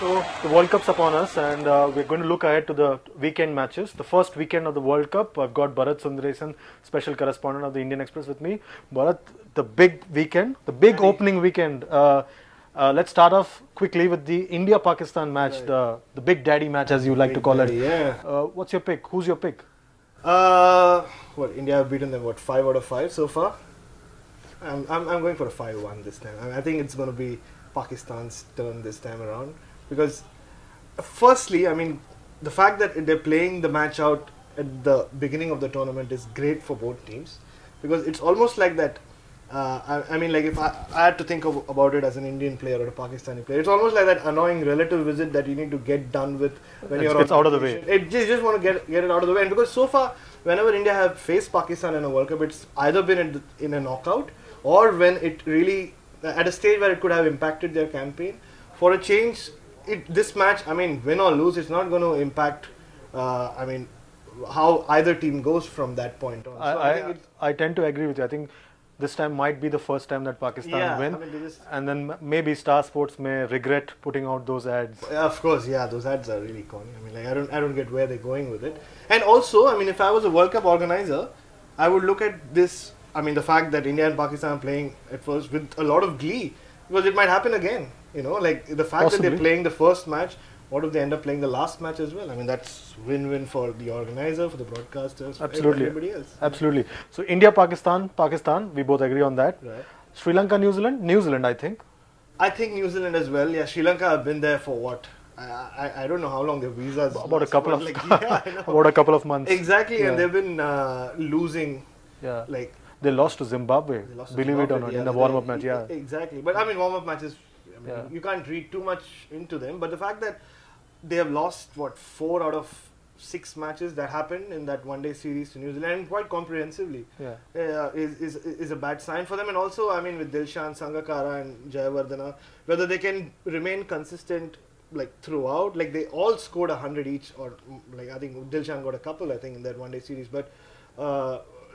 So the World Cup's upon us, and we're going to look ahead to the weekend matches. The first weekend of the World Cup, I've got Bharat Sundaresan, special correspondent of the Indian Express, with me. Bharat, the big weekend, the big opening weekend. Let's start off quickly with the India-Pakistan match, right. the big daddy match, as you like to call it. Yeah. What's your pick? Who's your pick? India have beaten them 5 out of 5 so far. I'm going for a 5-1 this time. I think it's going to be Pakistan's turn this time around. Because, firstly, the fact that they're playing the match out at the beginning of the tournament is great for both teams. Because it's almost like that, if I had to think about it as an Indian player or a Pakistani player, it's almost like that annoying relative visit that you need to get done with when you're out of the way. You just want to get it out of the way. And because so far, whenever India have faced Pakistan in a World Cup, it's either been in a knockout or when it really, at a stage where it could have impacted their campaign. For a change, this match, win or lose, it's not going to impact, how either team goes from that point on. So I tend to agree with you. I think this time might be the first time that Pakistan win, and then maybe Star Sports may regret putting out those ads. Of course, those ads are really corny. I don't get where they're going with it. And also, if I was a World Cup organizer, I would look at this. The fact that India and Pakistan are playing at first with a lot of glee, because it might happen again. The fact that they're playing the first match, what if they end up playing the last match as well? That's win-win for the organizer, for the broadcasters, absolutely, for everybody else. Absolutely. So India, Pakistan, we both agree on that. Right. Sri Lanka, New Zealand, I think. I think New Zealand as well. Yeah, Sri Lanka have been there for what? I don't know how long their visas. About a couple of about a couple of months. Exactly, and they've been losing. Yeah. They lost to Zimbabwe, believe it or not, in the warm-up match. Yeah. Exactly, but warm-up matches, you can't read too much into them. But the fact that they have lost 4 out of 6 matches that happened in that one-day series to New Zealand quite comprehensively, is a bad sign for them. And also, with Dilshan, Sangakkara, and Jayawardena, whether they can remain consistent throughout, they all scored 100 each, or I think Dilshan got a couple, in that one-day series. But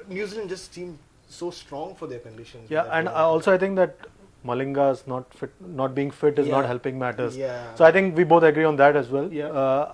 New Zealand just seemed so strong for their conditions. Yeah, and also I think that Malinga's not being fit is not helping matters. Yeah. So I think we both agree on that as well. Yeah.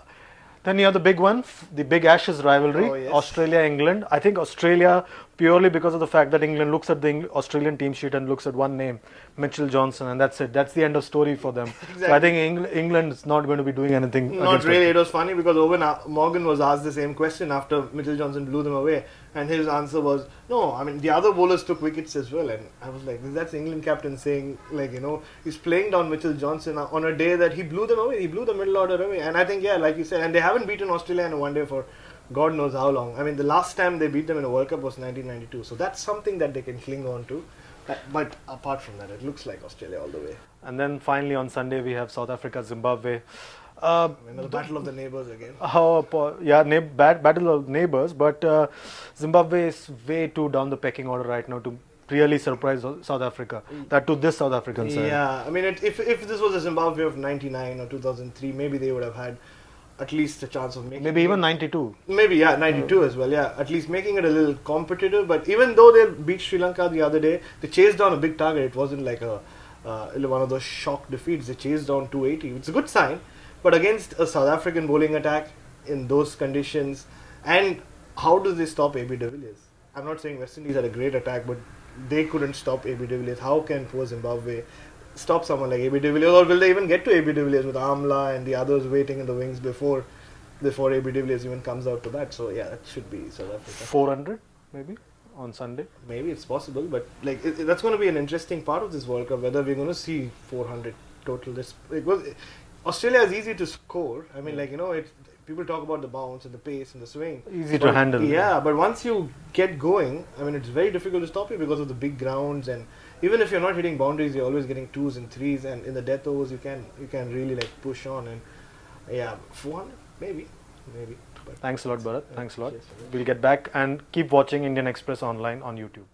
Then you have the big one, the big Ashes rivalry, Australia-England. I think Australia, purely because of the fact that England looks at the Australian team sheet and looks at one name, Mitchell Johnson, and that's it. That's the end of story for them. Exactly. So I think England is not going to be doing anything. Not really. It was funny because Owen Morgan was asked the same question after Mitchell Johnson blew them away, and his answer was, no, the other bowlers took wickets as well. And I was like, that's the England captain saying, he's playing down Mitchell Johnson on a day that he blew them away. He blew the middle order away. And I think, like you said, and they haven't beaten Australia in a one day for God knows how long. The last time they beat them in a World Cup was 1992. So that's something that they can cling on to. But apart from that, it looks like Australia all the way. And then finally on Sunday we have South Africa, Zimbabwe. The battle of the neighbours again. Battle of neighbours. But Zimbabwe is way too down the pecking order right now to really surprise South Africa. That to this South African side. Yeah, if this was a Zimbabwe of 99 or 2003, maybe they would have had at least a chance of making maybe even 92. Maybe, 92 as well, At least making it a little competitive. But even though they beat Sri Lanka the other day, they chased down a big target. It wasn't like one of those shock defeats. They chased down 280. It's a good sign. But against a South African bowling attack in those conditions, and how do they stop AB de Villiers? I'm not saying West Indies had a great attack, but they couldn't stop AB de Villiers. How can poor Zimbabwe stop someone like AB de Villiers, or will they even get to AB de Villiers with Amla and the others waiting in the wings before AB de Villiers even comes out to bat? So that should be South Africa. 400 maybe on Sunday. Maybe it's possible, but that's going to be an interesting part of this World Cup. Whether we're going to see 400 total. Australia is easy to score. People talk about the bounce and the pace and the swing. Easy to handle. Yeah, but once you get going, it's very difficult to stop you because of the big grounds, and even if you're not hitting boundaries, you're always getting 2s and 3s, and in the death overs you can really push on, and 400 maybe. But thanks a lot, Bharat. Thanks a lot. We'll get back and keep watching Indian Express online on YouTube.